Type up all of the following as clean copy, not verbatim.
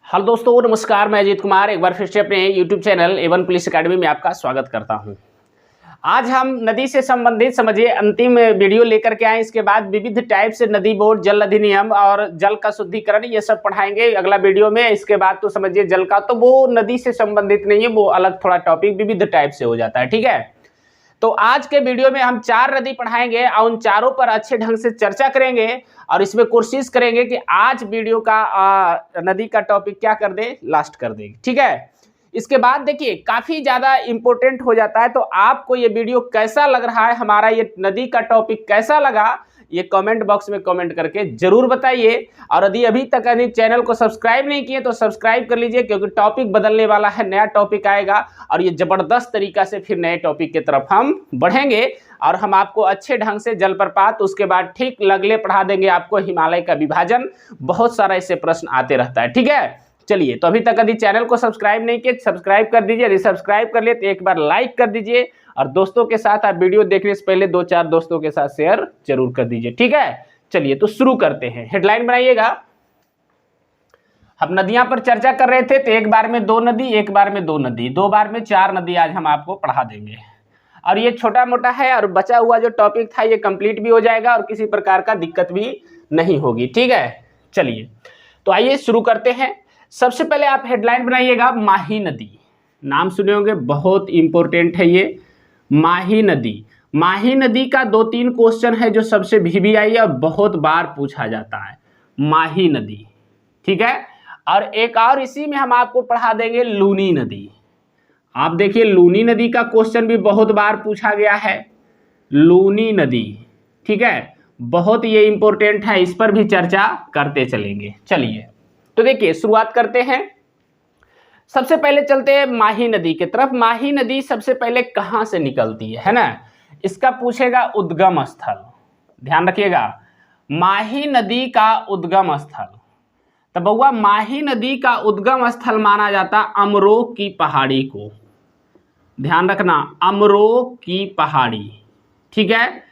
Hello दोस्तों, नमस्कार। मैं अजीत कुमार एक बार फिर से अपने YouTube channel A1 police academy में आपका स्वागत करता हूं। आज हम नदी से संबंधित समझिए अंतिम वीडियो लेकर के आए। इसके बाद विविध टाइप से नदी बोर्ड, जल अधिनियम और जल का शुद्धिकरण ये सब पढ़ाएंगे अगला वीडियो में। इसके बाद तो समझिए जल का तो वो नदी से संबंधित नहीं है, वो अलग थोड़ा टॉपिक विविध टाइप से हो जाता है। ठीक है, तो आज के वीडियो में हम 4 नदी पढ़ाएंगे और उन चारों पर अच्छे ढंग से चर्चा करेंगे और इसमें कोशिश करेंगे कि आज वीडियो का नदी का टॉपिक क्या कर दे, लास्ट कर देंगे। ठीक है, इसके बाद देखिए काफी ज्यादा इंपॉर्टेंट हो जाता है। तो आपको ये वीडियो कैसा लग रहा है, हमारा ये नदी का टॉपिक कैसा लगा, ये कमेंट बॉक्स में कमेंट करके जरूर बताइए। और यदि अभी तक यदि चैनल को सब्सक्राइब नहीं किए तो सब्सक्राइब कर लीजिए, क्योंकि टॉपिक बदलने वाला है, नया टॉपिक आएगा और ये जबरदस्त तरीका से फिर नए टॉपिक की तरफ हम बढ़ेंगे और हम आपको अच्छे ढंग से जलप्रपात, उसके बाद ठीक लगले पढ़ा देंगे आपको हिमालय का विभाजन। बहुत सारा इससे प्रश्न आते रहता है। ठीक है, चलिए, तो अभी तक यदि चैनल को सब्सक्राइब नहीं किए सब्सक्राइब कर दीजिए। यदि सब्सक्राइब कर लिए तो एक बार लाइक कर दीजिए और दोस्तों के साथ आप वीडियो देखने से पहले 2-4 दोस्तों के साथ शेयर जरूर कर दीजिए। ठीक है, चलिए तो शुरू करते हैं। हेडलाइन बनाइएगा। हम नदियां पर चर्चा कर रहे थे, तो एक बार में 2 नदी, एक बार में 2 नदी, 2 बार में 4 नदी आज हम आपको पढ़ा देंगे। और ये छोटा मोटा है और बचा हुआ जो टॉपिक था ये कंप्लीट भी हो जाएगा और किसी प्रकार का दिक्कत भी नहीं होगी। ठीक है, चलिए तो आइए शुरू करते हैं। सबसे पहले आप हेडलाइन बनाइएगा, माही नदी। नाम सुने होंगे, बहुत इंपॉर्टेंट है ये माही नदी। माही नदी का 2-3 क्वेश्चन है जो सबसे VVI और बहुत बार पूछा जाता है, माही नदी। ठीक है, और एक और इसी में हम आपको पढ़ा देंगे लूनी नदी। आप देखिए लूनी नदी का क्वेश्चन भी बहुत बार पूछा गया है, लूनी नदी। ठीक है, बहुत ये इंपॉर्टेंट है, इस पर भी चर्चा करते चलेंगे। चलिए तो देखिए शुरुआत करते हैं। सबसे पहले चलते हैं माही नदी की तरफ। माही नदी सबसे पहले कहाँ से निकलती है ना, इसका पूछेगा उद्गम स्थल। ध्यान रखिएगा, माही नदी का उद्गम स्थल। तो बउआ माही नदी का उद्गम स्थल माना जाता अमरोह की पहाड़ी को। ध्यान रखना, अमरोह की पहाड़ी। ठीक है,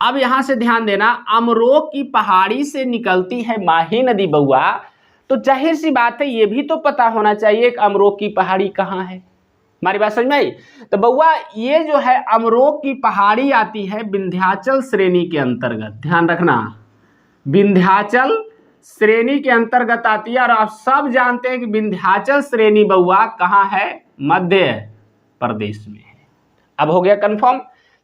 अब यहां से ध्यान देना, अमरोह की पहाड़ी से निकलती है माही नदी बउआ, तो जाहिर सी बात है ये भी तो पता होना चाहिए कि अमरोह की पहाड़ी कहाँ है। हमारी बात समझ में आई? तो बउआ ये जो है अमरोह की पहाड़ी आती है विंध्याचल श्रेणी के अंतर्गत। ध्यान रखना, विंध्याचल श्रेणी के अंतर्गत आती है और आप सब जानते हैं कि विंध्याचल श्रेणी बउआ कहाँ है, मध्य प्रदेश में है। अब हो गया कंफर्म,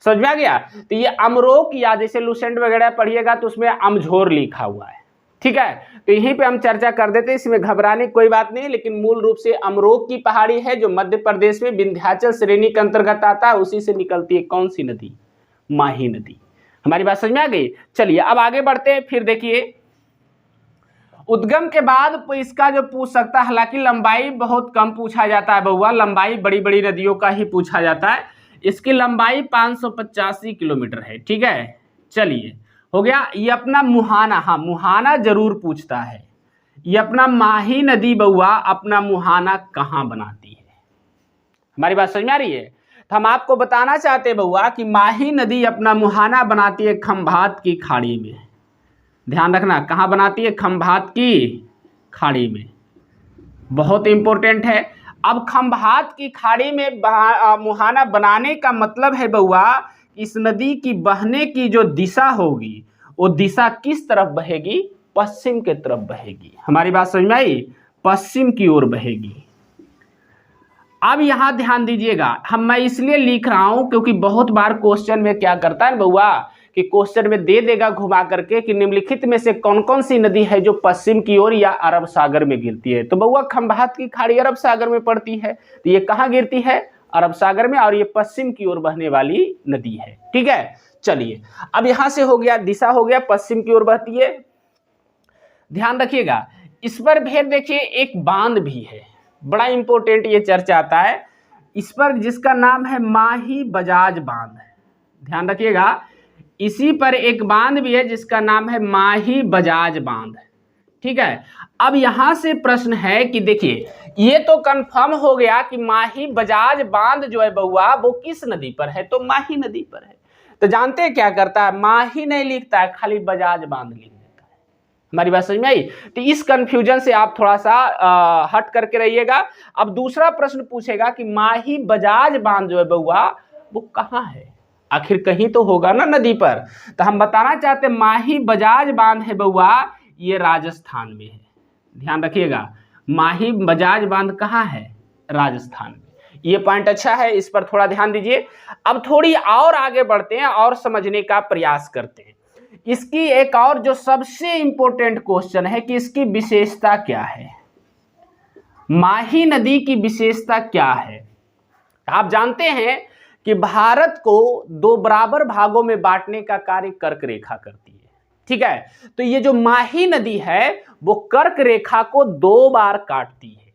समझ में आ गया? तो ये अमरोह की, या जैसे लुसेंट वगैरह पढ़िएगा तो उसमें अमझोर लिखा हुआ है। ठीक है, तो यहीं पे हम चर्चा कर देते हैं, इसमें घबराने की कोई बात नहीं, लेकिन मूल रूप से अमरोह की पहाड़ी है जो मध्य प्रदेश में विंध्याचल श्रेणी के अंतर्गत आता है। उसी से निकलती है कौन सी नदी, माही नदी। हमारी बात समझ में आ गई? चलिए अब आगे बढ़ते हैं। फिर देखिए उद्गम के बाद इसका जो पूछ सकता है, हालांकि लंबाई बहुत कम पूछा जाता है बउआ, लंबाई बड़ी बड़ी नदियों का ही पूछा जाता है। इसकी लंबाई 585 किलोमीटर है। ठीक है, चलिए हो गया। ये अपना मुहाना, हाँ मुहाना जरूर पूछता है। ये अपना माही नदी बउआ अपना मुहाना कहाँ बनाती है? हमारी बात समझ में आ रही है? तो हम आपको बताना चाहते हैं बउआ कि माही नदी अपना मुहाना बनाती है खंभात की खाड़ी में। ध्यान रखना, कहाँ बनाती है? खंभात की खाड़ी में। बहुत इंपॉर्टेंट है। अब खंभात की खाड़ी में मुहाना बनाने का मतलब है बउआ, इस नदी की बहने की जो दिशा होगी वो दिशा किस तरफ बहेगी? पश्चिम के तरफ बहेगी। हमारी बात समझ में आई? पश्चिम की ओर बहेगी। अब यहां ध्यान दीजिएगा, मैं इसलिए लिख रहा हूं क्योंकि बहुत बार क्वेश्चन में क्या करता है बउआ कि क्वेश्चन में दे देगा घुमा करके कि निम्नलिखित में से कौन कौन सी नदी है जो पश्चिम की ओर या अरब सागर में गिरती है। तो बउआ खंभात की खाड़ी अरब सागर में पड़ती है, तो ये कहाँ गिरती है? अरब सागर में, और ये पश्चिम की ओर बहने वाली नदी है। ठीक है, चलिए अब यहां से हो गया, दिशा हो गया, पश्चिम की ओर बहती है। ध्यान रखिएगा, इस पर फिर देखिए एक बांध भी है, बड़ा इंपॉर्टेंट ये चर्चा आता है इस पर, जिसका नाम है माही बजाज बांध। ध्यान रखिएगा, इसी पर एक बांध भी है जिसका नाम है माही बजाज बांध। ठीक है, अब यहां से प्रश्न है कि देखिए ये तो कंफर्म हो गया कि माही बजाज बांध जो है बउआ वो किस नदी पर है? तो माही नदी पर है। तो जानते हैं क्या करता है? माही नहीं लिखता है, खाली बजाज बांध लिख देता है। हमारी बात समझ में आई? तो इस कंफ्यूजन से आप थोड़ा सा हट करके रहिएगा। अब दूसरा प्रश्न पूछेगा कि माही बजाज बांध जो है बउआ वो कहाँ है? आखिर कहीं तो होगा ना नदी पर। तो हम बताना चाहते हैं माही बजाज बांध है बउआ ये राजस्थान में है। ध्यान रखिएगा, माही बजाज बांध कहाँ है? राजस्थान में। ये पॉइंट अच्छा है, इस पर थोड़ा ध्यान दीजिए। अब थोड़ी और आगे बढ़ते हैं और समझने का प्रयास करते हैं। इसकी एक और जो सबसे इंपॉर्टेंट क्वेश्चन है कि इसकी विशेषता क्या है? माही नदी की विशेषता क्या है? आप जानते हैं कि भारत को 2 बराबर भागों में बांटने का कार्य कर्क रेखा करती है, ठीक है? तो ये जो माही नदी है वो कर्क रेखा को 2 बार काटती है।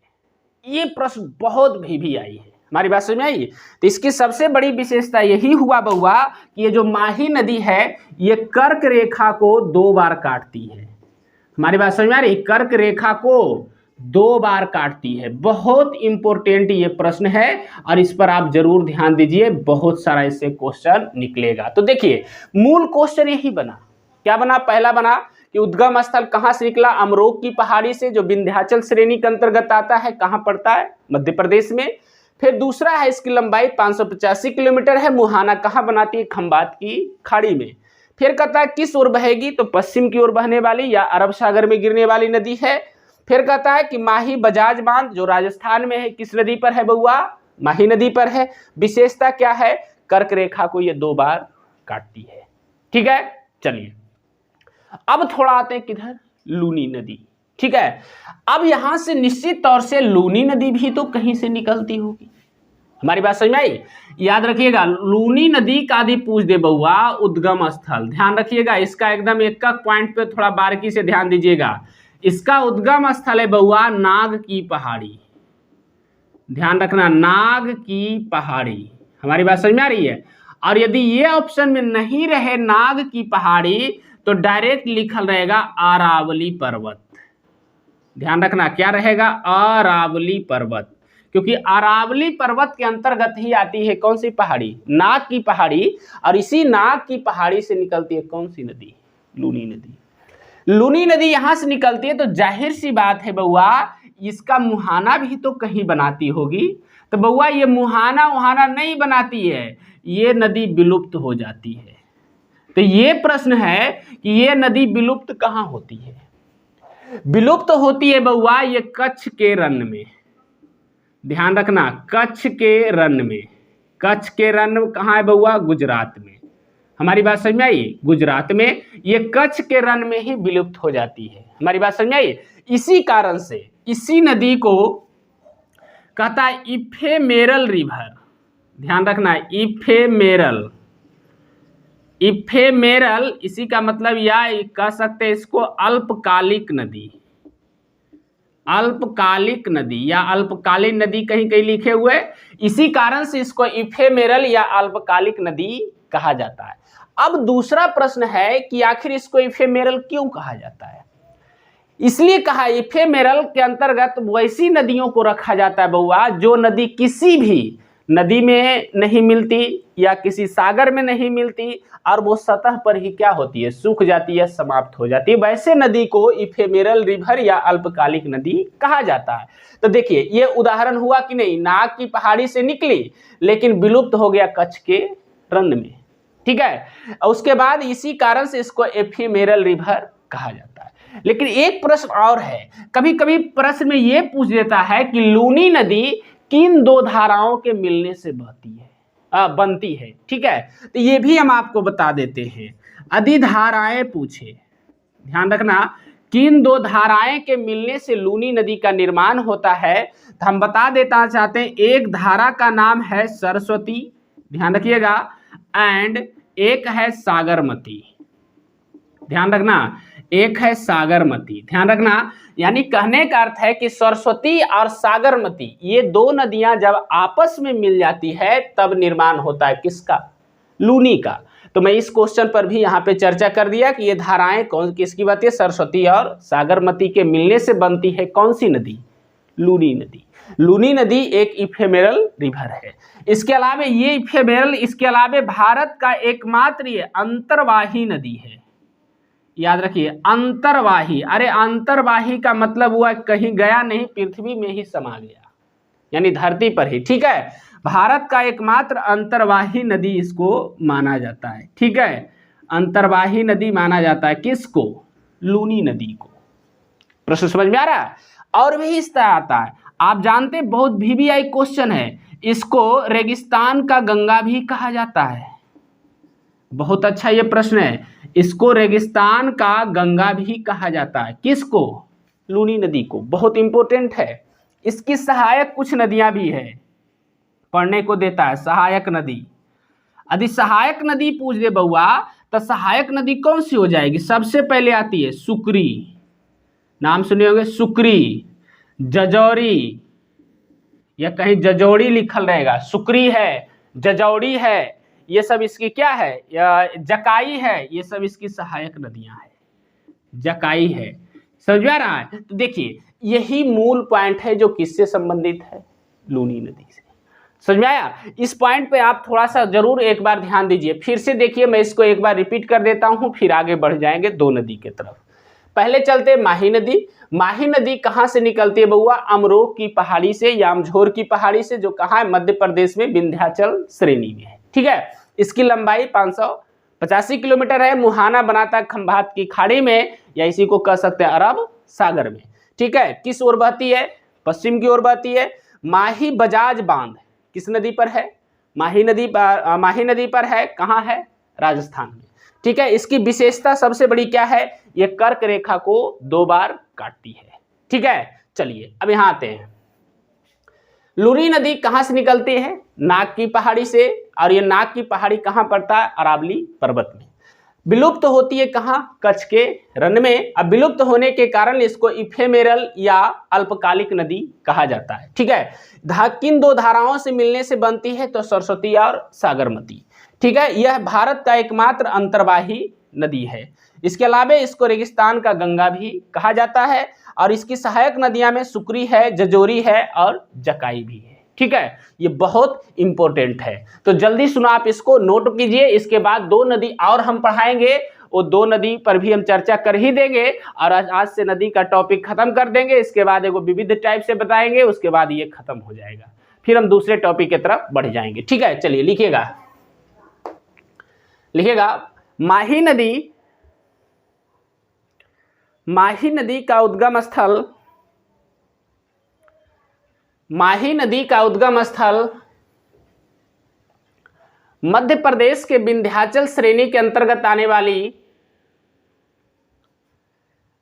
ये प्रश्न बहुत भी आई है, हमारी बात समझ में आई? तो इसकी सबसे बड़ी विशेषता यही हुआ बउआ कि ये जो माही नदी है ये कर्क रेखा को 2 बार काटती है। हमारी बात समझ में आ रही? कर्क रेखा को 2 बार काटती है। बहुत इंपॉर्टेंट ये प्रश्न है और इस पर आप जरूर ध्यान दीजिए, बहुत सारा इससे क्वेश्चन निकलेगा। तो देखिए मूल क्वेश्चन यही बना, क्या बना? पहला बना कि उद्गम स्थल कहां से निकला? अमरोक की पहाड़ी से, जो विंध्याचल श्रेणी के अंतर्गत आता है। कहां पड़ता है? मध्य प्रदेश में। फिर दूसरा है इसकी लंबाई 585 किलोमीटर है। मुहाना कहां बनाती है? खंबात की खाड़ी में। फिर कहता है किस ओर बहेगी? तो पश्चिम की ओर बहने वाली या अरब सागर में गिरने वाली नदी है। फिर कहता है कि माही बजाज बांध जो राजस्थान में है किस नदी पर है बउआ? माही नदी पर है। विशेषता क्या है? कर्क रेखा को ये 2 बार काटती है, ठीक है? चलिए अब थोड़ा आते हैं किधर? लूनी नदी, ठीक है? अब यहां से निश्चित तौर से लूनी नदी भी तो कहीं से निकलती होगी। हमारी बात समझ में आई? याद रखिएगा, लूनी नदी का भी पूछ दे बउआ उद्गम स्थल। ध्यान रखिएगा, इसका एकदम एक पॉइंट पे थोड़ा बारीकी से ध्यान दीजिएगा। इसका उद्गम स्थल है बउआ नाग की पहाड़ी। ध्यान रखना, नाग की पहाड़ी। हमारी बात समझ में आ रही है? और यदि ये ऑप्शन में नहीं रहे नाग की पहाड़ी तो डायरेक्ट लिखल रहेगा अरावली पर्वत। ध्यान रखना, क्या रहेगा? अरावली पर्वत, क्योंकि अरावली पर्वत के अंतर्गत ही आती है कौन सी पहाड़ी? नाग की पहाड़ी। और इसी नाग की पहाड़ी से निकलती है कौन सी नदी? लूनी नदी। लूनी नदी यहां से निकलती है तो जाहिर सी बात है बउआ इसका मुहाना भी तो कहीं बनाती होगी। तो बउआ ये मुहाना वहाना नहीं बनाती है, ये नदी विलुप्त हो जाती है। तो ये प्रश्न है कि ये नदी विलुप्त कहाँ होती है? विलुप्त होती है बउआ ये कच्छ के रन में। ध्यान रखना, कच्छ के रन में। कच्छ के रन कहाँ है बउआ? गुजरात में। हमारी बात समझ में आई? गुजरात में ये कच्छ के रन में ही विलुप्त हो जाती है। हमारी बात समझ में आई? इसी कारण से इसी नदी को कहता है इफेमेरल रिवर। ध्यान रखना, इफेमेरल। इफेमेरल इसी का मतलब या कह सकते हैं इसको अल्पकालिक नदी। अल्पकालिक नदी या अल्पकालीन नदी कहीं कहीं लिखे हुए, इसी कारण से इसको इफेमेरल या अल्पकालिक नदी कहा जाता है। अब दूसरा प्रश्न है कि आखिर इसको इफेमेरल क्यों कहा जाता है? इसलिए कहा इफेमेरल के अंतर्गत वैसी नदियों को रखा जाता है बउआ जो नदी किसी भी नदी में नहीं मिलती या किसी सागर में नहीं मिलती और वो सतह पर ही क्या होती है? सूख जाती है, समाप्त हो जाती है। वैसे नदी को इफेमेरल रिवर या अल्पकालिक नदी कहा जाता है। तो देखिए ये उदाहरण हुआ कि नहीं, नाग की पहाड़ी से निकली लेकिन विलुप्त हो गया कच्छ के रन में, ठीक है? और उसके बाद इसी कारण से इसको इफेमेरल रिवर कहा जाता है। लेकिन एक प्रश्न और है, कभी कभी प्रश्न में ये पूछ देता है कि लूनी नदी किन 2 धाराओं के मिलने से बनती है, ठीक है? तो ये भी हम आपको बता देते हैं। अधिधाराएं पूछे, ध्यान रखना, किन 2 धाराएं के मिलने से लूनी नदी का निर्माण होता है? तो हम बता देता चाहते हैं, एक धारा का नाम है सरस्वती, ध्यान रखिएगा, एंड एक है सागरमती। ध्यान रखना, एक है सागरमती। ध्यान रखना, यानी कहने का अर्थ है कि सरस्वती और सागरमती ये 2 नदियां जब आपस में मिल जाती है तब निर्माण होता है किसका? लूनी का। तो मैं इस क्वेश्चन पर भी यहाँ पे चर्चा कर दिया कि ये धाराएं कौन किसकी बनती है? सरस्वती और सागरमती के मिलने से बनती है कौन सी नदी? लूनी नदी। लूनी नदी एक इफेमेरल रिवर है। इसके अलावा ये इफेमेरल, इसके अलावा भारत का एकमात्र ये अंतर्वाही नदी है। याद रखिए अंतर्वाही, अरे अंतर्वाही का मतलब हुआ कहीं गया नहीं, पृथ्वी में ही समा गया, यानी धरती पर ही। ठीक है, भारत का एकमात्र अंतर्वाही नदी इसको माना जाता है। ठीक है, अंतर्वाही नदी माना जाता है किसको? लूनी नदी को। प्रश्न समझ में आ रहा है? और भी इस तरह आता है, आप जानते बहुत VVI क्वेश्चन है, इसको रेगिस्तान का गंगा भी कहा जाता है। बहुत अच्छा ये प्रश्न है, इसको रेगिस्तान का गंगा भी कहा जाता है। किसको? लूनी नदी को। बहुत इंपॉर्टेंट है। इसकी सहायक कुछ नदियां भी है, पढ़ने को देता है। सहायक नदी, यदि सहायक नदी पूछ दे बउआ तो सहायक नदी कौन सी हो जाएगी? सबसे पहले आती है सुकरी, नाम सुने होंगे, सुकरी, जजौरी, या कहीं जजौड़ी लिखल रहेगा, सुकरी है, जजौड़ी है, ये सब इसकी क्या है? जकाई है, ये सब इसकी सहायक नदियां हैं। जकाई है, समझ में आ रहा है? तो देखिए यही मूल पॉइंट है जो किससे संबंधित है? लूनी नदी से। समझ में आया? इस पॉइंट पे आप थोड़ा सा जरूर एक बार ध्यान दीजिए। फिर से देखिए, मैं इसको एक बार रिपीट कर देता हूं, फिर आगे बढ़ जाएंगे दो नदी के तरफ। पहले चलते माही नदी। माही नदी कहाँ से निकलती है बउआ? अमरोह की पहाड़ी से या अमझोर की पहाड़ी से, जो कहाँ है? मध्य प्रदेश में विंध्याचल श्रेणी में है। ठीक है, इसकी लंबाई 585 किलोमीटर है। मुहाना बनाता है खंभात की खाड़ी में, या इसी को कह सकते हैं अरब सागर में। ठीक है, किस ओर बहती है? पश्चिम की ओर बहती है। माही बजाज बांध किस नदी पर है? माही नदी पर है। कहाँ है? राजस्थान में। ठीक है, इसकी विशेषता सबसे बड़ी क्या है? ये कर्क रेखा को 2 बार काटती है। ठीक है, चलिए अब यहां आते हैं। लूनी नदी कहां से निकलती है? नाग की पहाड़ी से, और ये नाग की पहाड़ी कहां पड़ता है? अरावली पर्वत में। विलुप्त होती है कहां? कच्छ के रण में। अब विलुप्त होने के कारण इसको इफेमेरल या अल्पकालिक नदी कहा जाता है। ठीक है, किन दो धाराओं से मिलने से बनती है? तो सरस्वती और सागरमती। ठीक है, यह भारत का एकमात्र अंतर्वाही नदी है। इसके अलावा इसको रेगिस्तान का गंगा भी कहा जाता है, और इसकी सहायक नदियां में सुकरी है, जजोरी है और जकाई भी है। ठीक है, ये बहुत इंपॉर्टेंट है, तो जल्दी सुनो, आप इसको नोट कीजिए। इसके बाद 2 नदी और हम पढ़ाएंगे, वो 2 नदी पर भी हम चर्चा कर ही देंगे, और आज से नदी का टॉपिक खत्म कर देंगे। इसके बाद एगो विविध टाइप से बताएंगे, उसके बाद ये खत्म हो जाएगा, फिर हम दूसरे टॉपिक की तरफ बढ़ जाएंगे। ठीक है, चलिए लिखिएगा माही नदी। माही नदी का उद्गम स्थल, माही नदी का उद्गम स्थल मध्य प्रदेश के विंध्याचल श्रेणी के अंतर्गत आने वाली,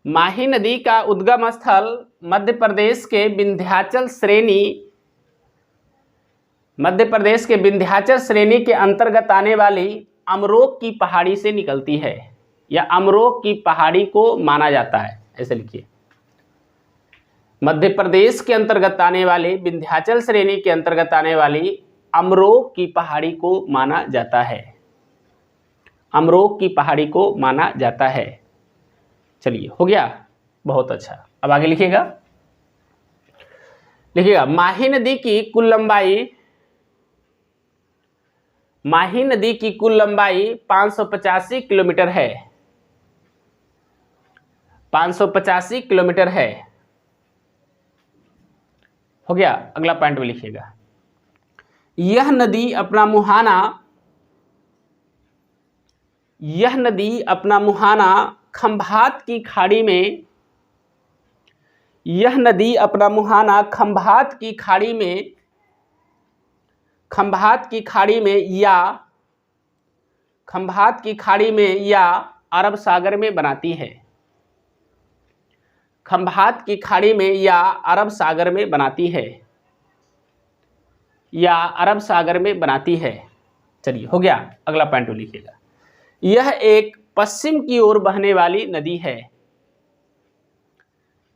माही नदी का उद्गम स्थल मध्य प्रदेश के विंध्याचल श्रेणी, मध्य प्रदेश के विंध्याचल श्रेणी के अंतर्गत आने वाली अमरोह की पहाड़ी से निकलती है, या अमरोह की पहाड़ी को माना जाता है। ऐसे लिखिए, मध्य प्रदेश के अंतर्गत आने वाली, विंध्याचल श्रेणी के अंतर्गत आने वाली अमरोह की पहाड़ी को माना जाता है। अमरोह की पहाड़ी को माना जाता है। चलिए, हो गया, बहुत अच्छा। अब आगे लिखिएगा माही नदी की कुल लंबाई, माही नदी की कुल लंबाई 585 किलोमीटर है। 585 किलोमीटर है। हो गया, अगला पॉइंट में लिखिएगा, यह नदी अपना मुहाना खंभात की खाड़ी में, यह नदी अपना मुहाना खंभात की खाड़ी में, खंभात की खाड़ी में या अरब सागर में बनाती है। खंभात की खाड़ी में या अरब सागर में बनाती है, या अरब सागर में बनाती है। चलिए, हो गया, अगला पॉइंट लिखिएगा, यह एक पश्चिम की ओर बहने वाली नदी है।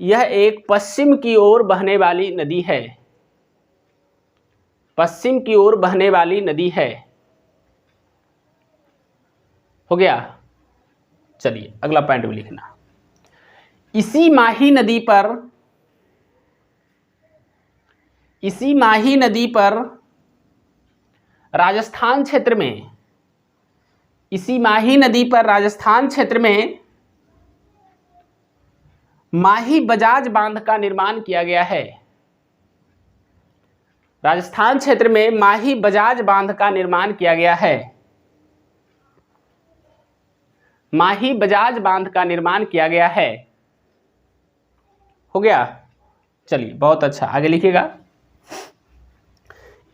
यह एक पश्चिम की ओर बहने वाली नदी है। पश्चिम की ओर बहने वाली नदी है। हो गया, चलिए अगला पॉइंट भी लिखना, इसी माही नदी पर राजस्थान क्षेत्र में, इसी माही नदी पर राजस्थान क्षेत्र में माही बजाज बांध का निर्माण किया गया है? राजस्थान क्षेत्र में माही बजाज बांध का निर्माण किया गया है। माही बजाज बांध का निर्माण किया गया है। हो गया? चलिए, बहुत अच्छा, आगे लिखिएगा।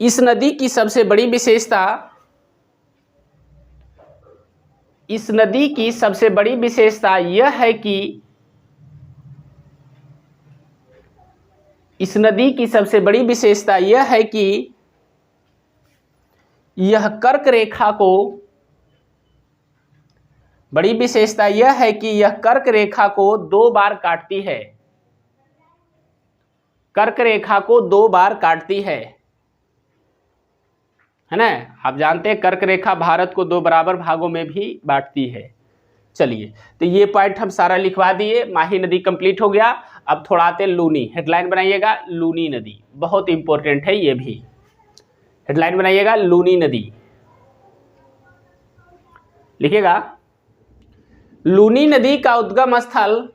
इस नदी की सबसे बड़ी विशेषता, इस नदी की सबसे बड़ी विशेषता यह है कि इस नदी की सबसे बड़ी विशेषता यह है कि यह कर्क रेखा को, बड़ी विशेषता यह है कि यह कर्क रेखा को 2 बार काटती है। कर्क रेखा को 2 बार काटती है ना? आप जानते हैं कर्क रेखा भारत को 2 बराबर भागों में भी बांटती है। चलिए, तो ये पॉइंट हम सारा लिखवा दिए। माही नदी कंप्लीट हो गया। अब थोड़ा आते लूनी, हेडलाइन बनाइएगा, लूनी नदी बहुत इंपॉर्टेंट है, ये भी हेडलाइन बनाइएगा, लूनी नदी लिखिएगा। लूनी नदी का उद्गम स्थल,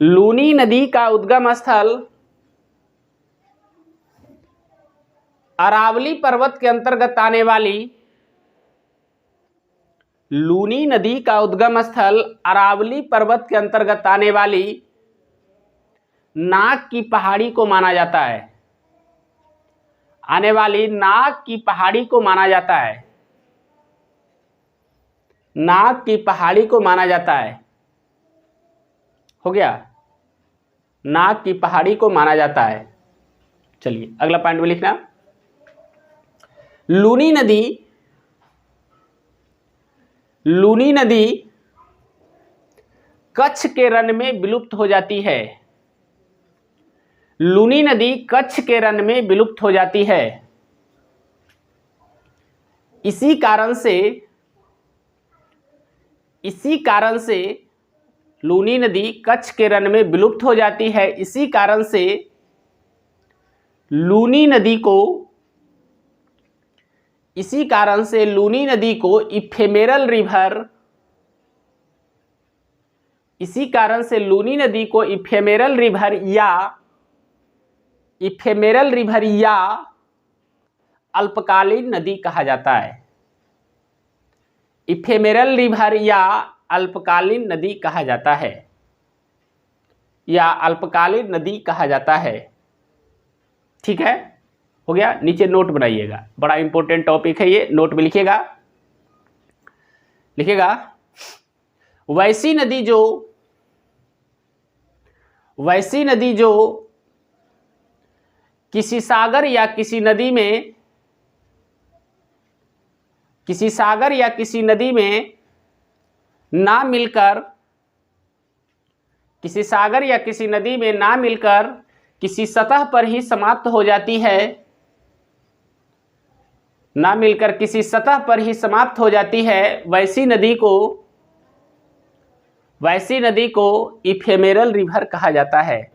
लूनी नदी का उद्गम स्थल अरावली पर्वत के अंतर्गत आने वाली, लूनी नदी का उद्गम स्थल अरावली पर्वत के अंतर्गत आने वाली नाग की पहाड़ी को माना जाता है। आने वाली नाग की पहाड़ी को माना जाता है। नाग की पहाड़ी को माना जाता है। हो गया? नाग की पहाड़ी को माना जाता है। चलिए, अगला पॉइंट में लिखना। लूनी नदी, लूनी नदी कच्छ के रन में विलुप्त हो जाती है। लूनी नदी कच्छ के रन में विलुप्त हो जाती है। इसी कारण से लूनी नदी कच्छ के रन में विलुप्त हो जाती है। इसी कारण से लूनी नदी को, इसी कारण से लूनी नदी को इफेमेरल रिवर, इसी कारण से लूनी नदी को इफेमेरल रिवर या अल्पकालीन नदी कहा जाता है। इफेमेरल रिवर या अल्पकालीन नदी कहा जाता है, या अल्पकालीन नदी कहा जाता है। ठीक है, हो गया? नीचे नोट बनाइएगा, बड़ा इंपॉर्टेंट टॉपिक है ये, नोट में लिखिएगा। लिखिएगा, वैसी नदी जो किसी सागर या किसी नदी में, किसी सागर या किसी नदी में ना मिलकर, किसी सागर या किसी नदी में ना मिलकर किसी सतह पर ही समाप्त हो जाती है, ना मिलकर किसी सतह पर ही समाप्त हो जाती है, वैसी नदी को इफेमेरल रिवर कहा जाता है।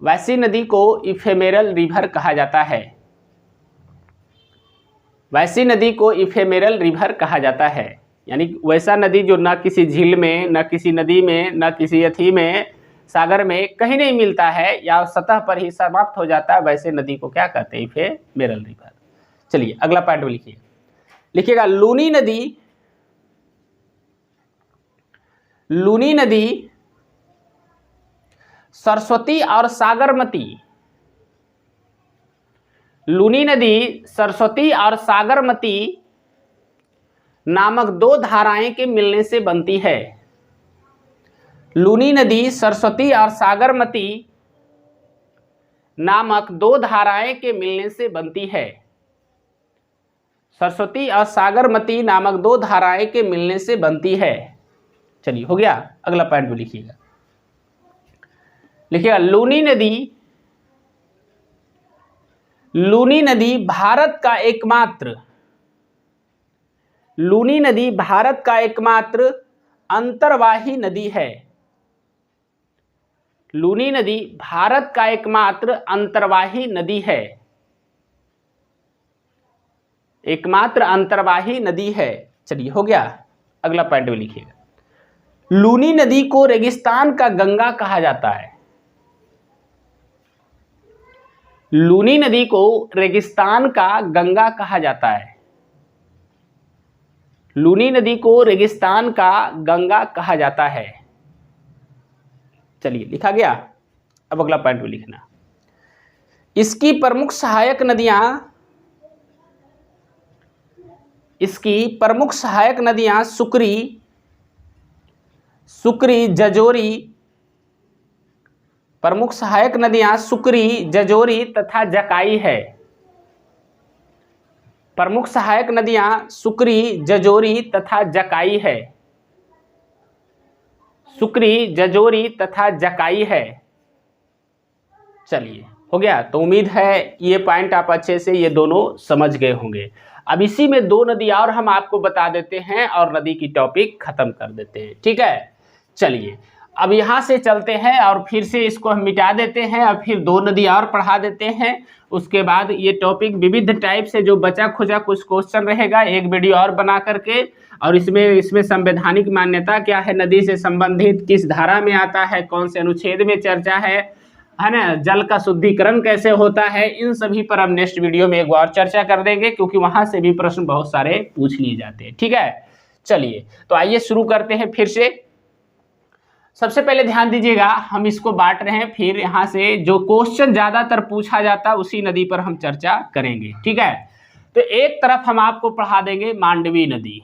वैसी नदी को इफेमेरल रिवर कहा जाता है। वैसी नदी को इफेमेरल रिवर कहा जाता है, यानी वैसा नदी जो ना किसी झील में, ना किसी नदी में, ना किसी अथी में, सागर में कहीं नहीं मिलता है, या सतह पर ही समाप्त हो जाता है, वैसे नदी को क्या कहते हैं? इफेमेरल रिवर। चलिए, अगला पॉइंट में लिखिए। लिखिएगा, लूनी नदी, लूनी नदी सरस्वती और सागरमती, लूनी नदी सरस्वती और सागरमती नामक 2 धाराएं के मिलने से बनती है। लूनी नदी सरस्वती और सागरमती नामक 2 धाराएं के मिलने से बनती है। सरस्वती और सागरमती नामक 2 धाराएं के मिलने से बनती है। चलिए, हो गया? अगला पॉइंट भी लिखिएगा। लिखिएगा, लूनी नदी भारत का एकमात्र, लूनी नदी भारत का एकमात्र अंतर्वाही नदी है। लूनी नदी भारत का एकमात्र अंतर्वाही नदी है। एकमात्र अंतर्वाही नदी है। चलिए, हो गया? अगला पॉइंट में लिखिएगा। लूनी नदी को रेगिस्तान का गंगा कहा जाता है। लूनी नदी को रेगिस्तान का गंगा कहा जाता है। लूनी नदी को रेगिस्तान का गंगा कहा जाता है। चलिए लिखा गया। अब अगला पॉइंट भी लिखना। इसकी प्रमुख सहायक नदियां सुकरी जजोरी, प्रमुख सहायक नदियां सुकरी जजोरी तथा जकाई है। प्रमुख सहायक नदियां सुकरी जजोरी तथा जकाई है। सुकरी जजोरी तथा जकाई है। चलिए हो गया। तो उम्मीद है ये पॉइंट आप अच्छे से ये दोनों समझ गए होंगे। अब इसी में दो नदी और हम आपको बता देते हैं और नदी की टॉपिक खत्म कर देते हैं। ठीक है, चलिए अब यहाँ से चलते हैं और फिर से इसको हम मिटा देते हैं और फिर दो नदी और पढ़ा देते हैं। उसके बाद ये टॉपिक विविध टाइप से जो बचा खुचा कुछ क्वेश्चन रहेगा एक वीडियो और बना करके, और इसमें संवैधानिक मान्यता क्या है, नदी से संबंधित किस धारा में आता है, कौन से अनुच्छेद में चर्चा है ना, जल का शुद्धिकरण कैसे होता है, इन सभी पर हम नेक्स्ट वीडियो में एक बार चर्चा कर देंगे, क्योंकि वहां से भी प्रश्न बहुत सारे पूछ लिए जाते हैं। ठीक है, चलिए तो आइए शुरू करते हैं फिर से। सबसे पहले ध्यान दीजिएगा, हम इसको बांट रहे हैं, फिर यहाँ से जो क्वेश्चन ज्यादातर पूछा जाता है उसी नदी पर हम चर्चा करेंगे। ठीक है, तो एक तरफ हम आपको पढ़ा देंगे मांडवी नदी।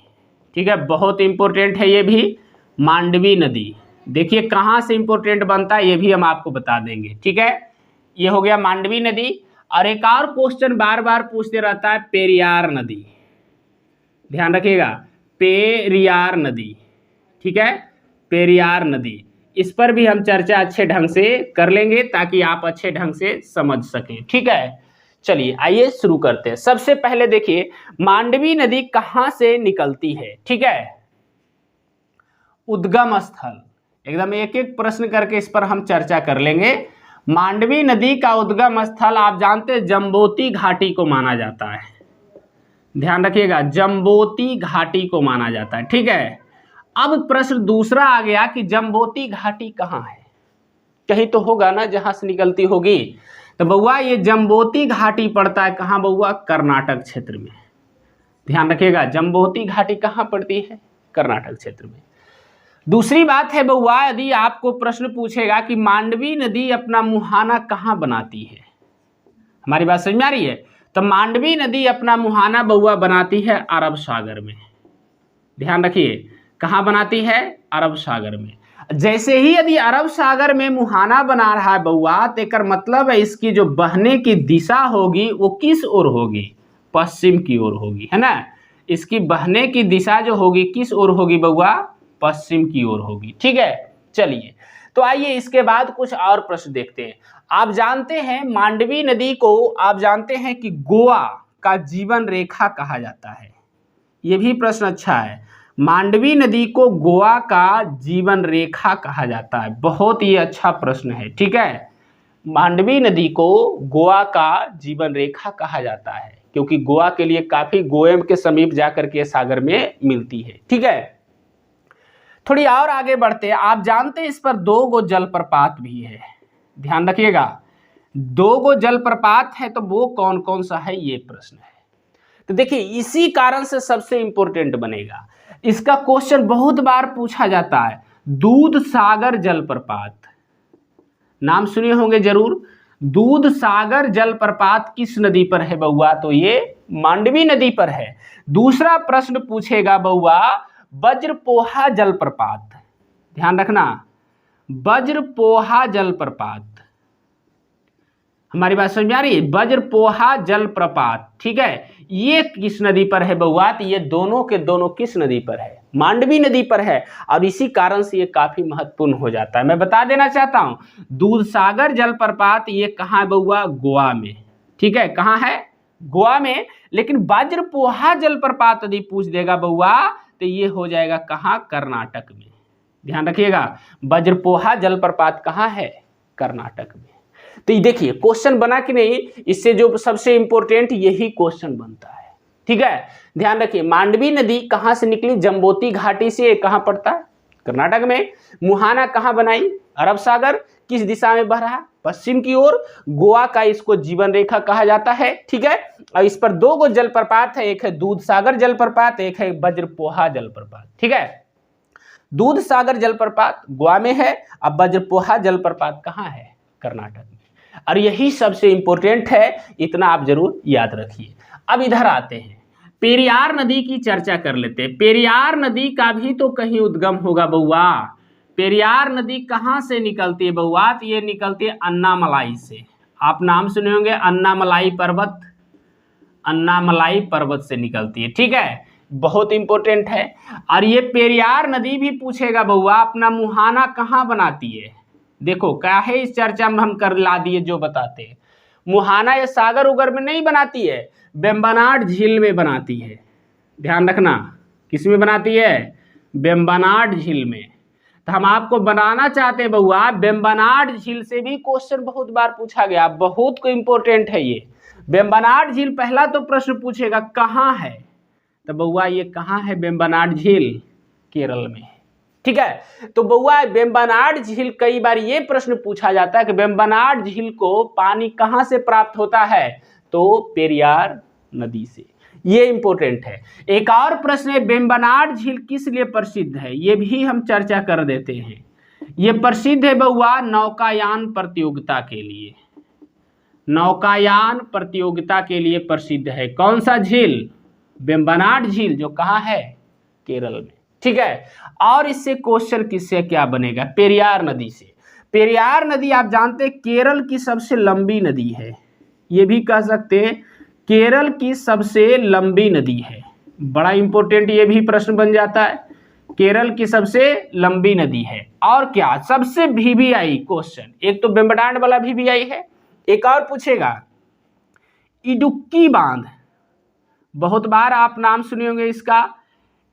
ठीक है, बहुत इंपॉर्टेंट है ये भी, मांडवी नदी। देखिए कहाँ से इंपॉर्टेंट बनता है ये भी हम आपको बता देंगे। ठीक है, ये हो गया मांडवी नदी। और एक और क्वेश्चन बार बार पूछते रहता है, पेरियार नदी। ध्यान रखिएगा, पेरियार नदी। ठीक है, पेरियार नदी, इस पर भी हम चर्चा अच्छे ढंग से कर लेंगे ताकि आप अच्छे ढंग से समझ सकें। ठीक है, चलिए आइए शुरू करते हैं। सबसे पहले देखिए मांडवी नदी कहाँ से निकलती है। ठीक है, उद्गम स्थल, एकदम एक एक प्रश्न करके इस पर हम चर्चा कर लेंगे। मांडवी नदी का उद्गम स्थल आप जानते हैं जम्बोती घाटी को माना जाता है। ध्यान रखिएगा, जम्बोती घाटी को माना जाता है। ठीक है, अब प्रश्न दूसरा आ गया कि जम्बोती घाटी कहाँ है, कहीं तो होगा ना जहां से निकलती होगी। तो बउआ ये जम्बोती घाटी पड़ता है कहाँ बउआ, कर्नाटक क्षेत्र में। ध्यान रखिएगा, जम्बोती घाटी कहाँ पड़ती है, कर्नाटक क्षेत्र में। दूसरी बात है बउआ, यदि आपको प्रश्न पूछेगा कि मांडवी नदी अपना मुहाना कहाँ बनाती है, हमारी बात समझ में आ रही है, तो मांडवी नदी अपना मुहाना बउआ बनाती है अरब सागर में। ध्यान रखिए, कहाँ बनाती है, अरब सागर में। जैसे ही यदि अरब सागर में मुहाना बना रहा है बउआ, तो एक मतलब है इसकी जो बहने की दिशा होगी वो किस ओर होगी, पश्चिम की ओर होगी, है ना। इसकी बहने की दिशा जो होगी किस ओर होगी बउआ, पश्चिम की ओर होगी। ठीक है, चलिए तो आइए इसके बाद कुछ और प्रश्न देखते हैं। आप जानते हैं मांडवी नदी को आप जानते हैं कि गोवा का जीवन रेखा कहा जाता है। ये भी प्रश्न अच्छा है, मांडवी नदी को गोवा का जीवन रेखा कहा जाता है। बहुत ही अच्छा प्रश्न है। ठीक है, मांडवी नदी को गोवा का जीवन रेखा कहा जाता है क्योंकि गोवा के लिए काफी गोवा के समीप जाकर के सागर में मिलती है। ठीक है, थोड़ी और आगे बढ़ते हैं। आप जानते हैं इस पर 2 गो जलप्रपात भी है। ध्यान रखिएगा, 2 गो जलप्रपात है, तो वो कौन कौन सा है ये प्रश्न है। तो देखिए इसी कारण से सबसे इंपॉर्टेंट बनेगा, इसका क्वेश्चन बहुत बार पूछा जाता है। दूध सागर जलप्रपात, नाम सुने होंगे जरूर। दूध सागर जलप्रपात किस नदी पर है बउआ, तो ये मांडवी नदी पर है। दूसरा प्रश्न पूछेगा बउआ वज्रपोहा जलप्रपात। ध्यान रखना, वज्रपोहा जलप्रपात, हमारी बात समझ में आ रही है, वज्रपोहा जलप्रपात। ठीक है, ये किस नदी पर है बउआ, तो ये दोनों के दोनों किस नदी पर है, मांडवी नदी पर है। और इसी कारण से ये काफी महत्वपूर्ण हो जाता है। मैं बता देना चाहता हूं, दूध सागर जलप्रपात ये कहाँ है बउआ, गोवा में। ठीक है, कहाँ है, गोवा में। लेकिन वज्रपोहा जलप्रपात यदि पूछ देगा बउआ तो ये हो जाएगा कहाँ, कर्नाटक में। ध्यान रखिएगा, वज्रपोहा जलप्रपात कहाँ है, कर्नाटक में। तो ये देखिए क्वेश्चन बना कि नहीं, इससे जो सबसे इंपॉर्टेंट यही क्वेश्चन बनता है। ठीक है, ध्यान रखिए, मांडवी नदी कहाँ से निकली, जम्बोती घाटी से। कहाँ पड़ता है, कर्नाटक में। मुहाना कहाँ बनाई? अरब सागर। किस दिशा में बह रहा? पश्चिम की ओर। गोवा का इसको जीवन रेखा कहा जाता है, ठीक है। और इस पर 2 जलप्रपात है, एक है दूध सागर जलप्रपात, एक है वज्रपोहा जलप्रपात, ठीक है। दूध सागर जलप्रपात गोवा में है, अब वज्रपोहा जलप्रपात कहाँ है? कर्नाटक में। और यही सबसे इंपॉर्टेंट है, इतना आप जरूर याद रखिए। अब इधर आते हैं, पेरियार नदी की चर्चा कर लेते हैं। पेरियार नदी का भी तो कहीं उद्गम होगा बउआ। पेरियार नदी कहाँ से निकलती है बउआ? तो ये निकलती है अन्नामलाई से। आप नाम सुने होंगे अन्नामलाई पर्वत, अन्नामलाई पर्वत से निकलती है, ठीक है, बहुत इंपॉर्टेंट है। और ये पेरियार नदी भी पूछेगा बउआ अपना मुहाना कहाँ बनाती है। देखो क्या है, इस चर्चा में हम कर ला दिए जो बताते हैं। मुहाना ये सागर उगर में नहीं बनाती है, वेम्बनाड झील में बनाती है। ध्यान रखना, किस में बनाती है? वेम्बनाड झील में। तो हम आपको बनाना चाहते हैं बउआ, वेम्बनाड झील से भी क्वेश्चन बहुत बार पूछा गया, बहुत इंपॉर्टेंट है ये। वेम्बनाड झील पहला तो प्रश्न पूछेगा कहाँ है, तो बउआ ये कहाँ है वेम्बनाड झील? केरल में, ठीक है। तो बउआ वेम्बनाड झील, कई बार ये प्रश्न पूछा जाता है कि वेम्बनाड झील को पानी कहाँ से प्राप्त होता है? तो पेरियार नदी से। ये इंपॉर्टेंट है। एक और प्रश्न है, वेम्बनाड झील किस लिए प्रसिद्ध है? ये भी हम चर्चा कर देते हैं। ये प्रसिद्ध है बउआ नौकायान प्रतियोगिता के लिए। नौकायान प्रतियोगिता के लिए प्रसिद्ध है। कौन सा झील? वेम्बनाड झील, जो कहाँ है? केरल में, ठीक है। और इससे क्वेश्चन किससे क्या बनेगा? पेरियार नदी से। पेरियार नदी आप जानते हैं केरल की सबसे लंबी नदी है, ये भी कह सकते हैं केरल की सबसे लंबी नदी है। बड़ा इंपॉर्टेंट ये भी प्रश्न बन जाता है, केरल की सबसे लंबी नदी है। और क्या सबसे वीवीआई क्वेश्चन, एक तो वेम्बनाड वाला वीवीआई है, एक और पूछेगा इडुक्की बांध, बहुत बार आप नाम सुने होंगे इसका।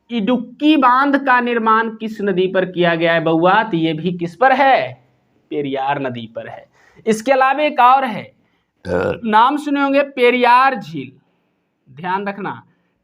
इडुक्की बांध का निर्माण किस नदी पर किया गया है बउआ? तो ये भी किस पर है? पेरियार नदी पर है। इसके अलावा एक और है, नाम सुने होंगे पेरियार झील। ध्यान रखना,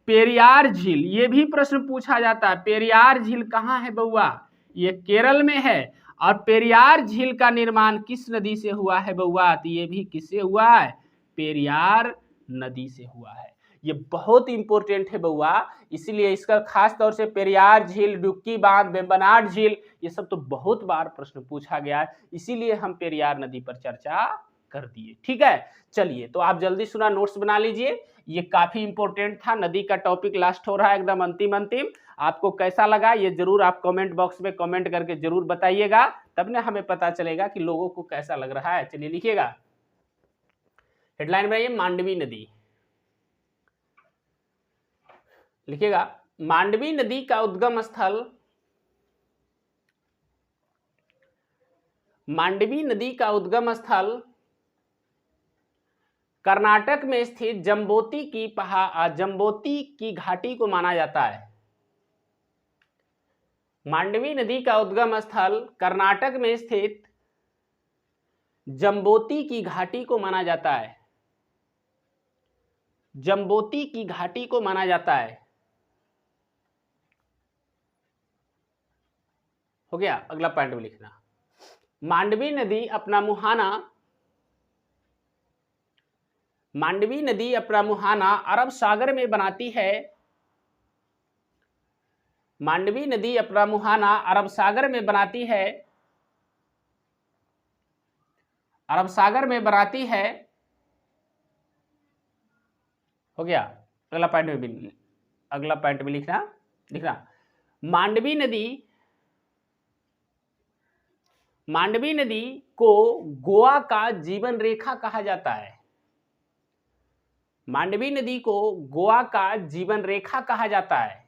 पेरियार झील, ये भी प्रश्न पूछा जाता है। पेरियार झील कहाँ है बउआ? ये केरल में है। और पेरियार झील का निर्माण किस नदी से हुआ है बउआ? तो ये भी किससे हुआ है? पेरियार नदी से हुआ है। ये बहुत इंपॉर्टेंट है बउआ, इसीलिए इसका खास तौर से पेरियार झील, डुक्की बांध, वेम्बनाड झील, ये सब तो बहुत बार प्रश्न पूछा गया है, इसीलिए हम पेरियार नदी पर चर्चा कर दिए, ठीक है। चलिए, तो आप जल्दी सुना, नोट्स बना लीजिए, ये काफी इंपॉर्टेंट था। नदी का टॉपिक लास्ट हो रहा है, एकदम अंतिम अंतिम। आपको कैसा लगा ये जरूर आप कमेंट बॉक्स में कमेंट करके जरूर बताइएगा, तब ना हमें पता चलेगा कि लोगों को कैसा लग रहा है। चलिए लिखिएगा, हेडलाइन बनाइए मांडवी नदी, लिखिएगा मांडवी नदी का उद्गम स्थल, मांडवी नदी का उद्गम स्थल कर्नाटक में स्थित जम्बोती की घाटी को माना जाता है। मांडवी नदी का उद्गम स्थल कर्नाटक में स्थित जम्बोती की घाटी को माना जाता है। जम्बोती की घाटी को माना जाता है। हो गया, अगला पॉइंट में लिखना, मांडवी नदी अपना मुहाना अरब सागर में बनाती है। मांडवी नदी अपना मुहाना अरब सागर में बनाती है। अरब सागर में बनाती है। हो गया, अगला पॉइंट में लिखना मांडवी नदी को गोवा का जीवन रेखा कहा जाता है। मांडवी नदी को गोवा का जीवन रेखा कहा जाता है।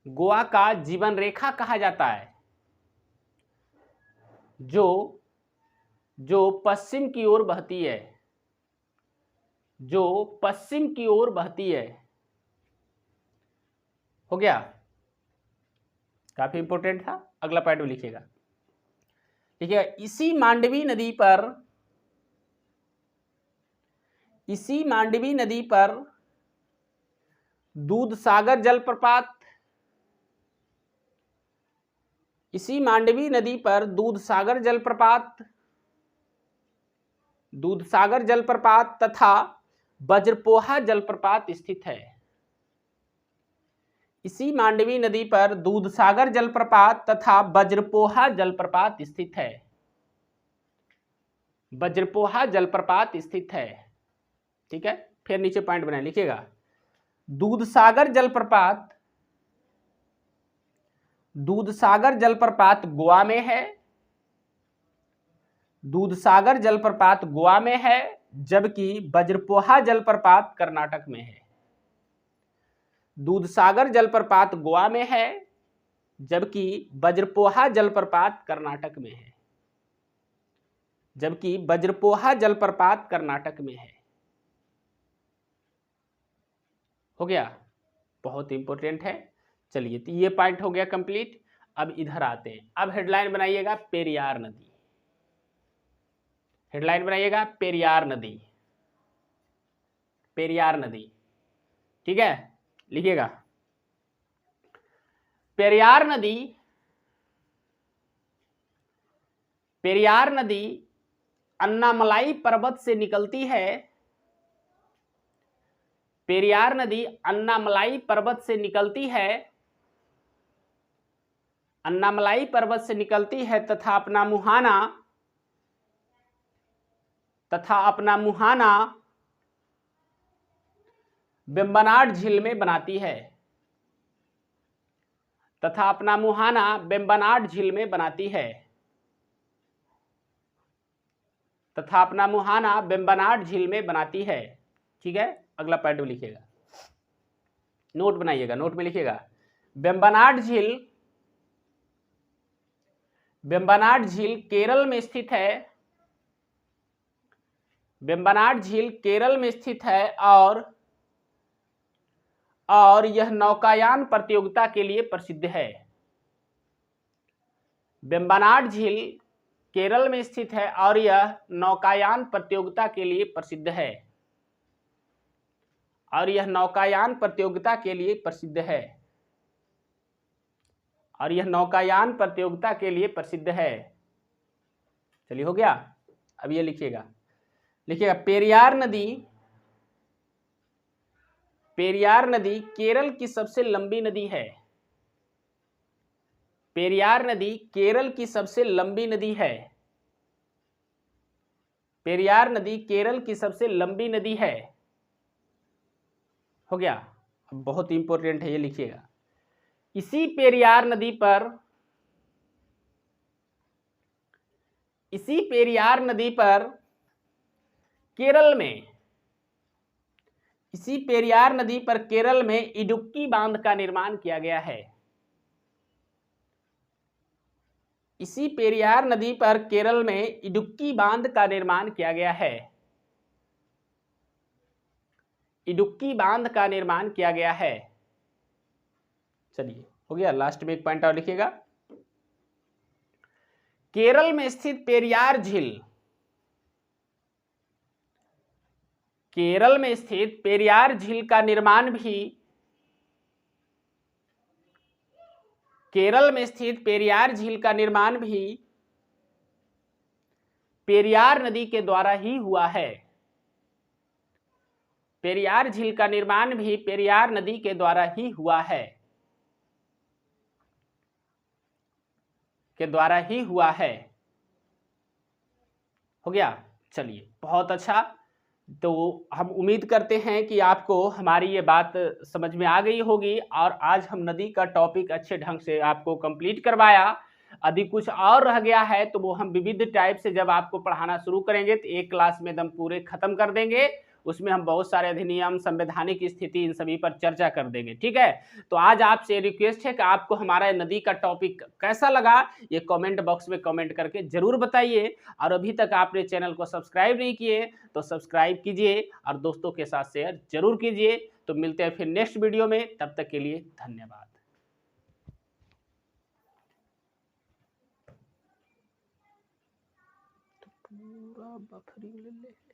गोवा का जीवन रेखा कहा जाता है, जो पश्चिम की ओर बहती है, जो पश्चिम की ओर बहती है। हो गया, काफी इंपॉर्टेंट था। अगला पॉइंट में लिखिएगा, इसी मांडवी नदी पर दूध सागर जलप्रपात, इसी मांडवी नदी पर दूधसागर जलप्रपात तथा वज्रपोहा जलप्रपात स्थित है। इसी मांडवी नदी पर दूधसागर जलप्रपात तथा वज्रपोहा जलप्रपात स्थित है। वज्रपोहा जलप्रपात स्थित है। ठीक है, फिर नीचे पॉइंट बनाए लिखिएगा। दूधसागर जलप्रपात गोवा में है। दूधसागर जलप्रपात गोवा में है, जबकि वज्रपोहा जलप्रपात कर्नाटक में है। दूधसागर जलप्रपात गोवा में है, जबकि वज्रपोहा जलप्रपात कर्नाटक में है। जबकि वज्रपोहा जलप्रपात कर्नाटक में है। हो गया, बहुत इंपॉर्टेंट है। चलिए, तो ये पॉइंट हो गया कंप्लीट। अब इधर आते हैं। अब हेडलाइन बनाइएगा पेरियार नदी। हेडलाइन बनाइएगा पेरियार नदी। पेरियार नदी, ठीक है, लिखिएगा। पेरियार नदी अन्नामलाई पर्वत से निकलती है। पेरियार नदी अन्नामलाई पर्वत से निकलती है। अन्नामलाई पर्वत से निकलती है तथा अपना मुहाना वेम्बनाड झील में बनाती है। तथा अपना मुहाना वेम्बनाड झील में बनाती है। तथा अपना मुहाना वेम्बनाड झील में बनाती है। ठीक है, अगला पॉइंट लिखिएगा, नोट बनाइएगा, नोट में लिखिएगा। वेम्बनाड झील केरल में स्थित है। वेम्बनाड झील केरल में स्थित है और यह नौकायान प्रतियोगिता के लिए प्रसिद्ध है। वेम्बनाड झील केरल में स्थित है और यह नौकायान प्रतियोगिता के लिए प्रसिद्ध है। और यह नौकायान प्रतियोगिता के लिए प्रसिद्ध है। और यह नौकायान प्रतियोगिता के लिए प्रसिद्ध है। चलिए, हो गया। अब ये लिखिएगा, पेरियार नदी केरल की सबसे लंबी नदी है। पेरियार नदी केरल की सबसे लंबी नदी है। पेरियार नदी केरल की सबसे लंबी नदी है। हो गया, अब बहुत इंपॉर्टेंट है, ये लिखिएगा। इसी पेरियार नदी पर केरल में इडुक्की बांध का निर्माण किया गया है। इसी पेरियार नदी पर केरल में इडुक्की बांध का निर्माण किया गया है। इडुक्की बांध का निर्माण किया गया है। चलिए, हो गया। लास्ट में एक पॉइंट और लिखिएगा। केरल में स्थित पेरियार झील का निर्माण भी पेरियार नदी के द्वारा ही हुआ है। पेरियार झील का निर्माण भी पेरियार नदी के द्वारा ही हुआ है। हो गया। चलिए, बहुत अच्छा। तो हम उम्मीद करते हैं कि आपको हमारी ये बात समझ में आ गई होगी और आज हम नदी का टॉपिक अच्छे ढंग से आपको कंप्लीट करवाया। यदि कुछ और रह गया है तो वो हम विविध टाइप से जब आपको पढ़ाना शुरू करेंगे तो एक क्लास में एकदम पूरे खत्म कर देंगे। उसमें हम बहुत सारे अधिनियम, संवैधानिक स्थिति, इन सभी पर चर्चा कर देंगे। ठीक है, तो आज आपसे रिक्वेस्ट है कि आपको हमारा नदी का टॉपिक कैसा लगा ये कमेंट बॉक्स में कमेंट करके जरूर बताइए। और अभी तक आपने चैनल को सब्सक्राइब नहीं किए तो सब्सक्राइब कीजिए और दोस्तों के साथ शेयर जरूर कीजिए। तो मिलते हैं फिर नेक्स्ट वीडियो में, तब तक के लिए धन्यवाद। पूरा बफरिंग ले ले।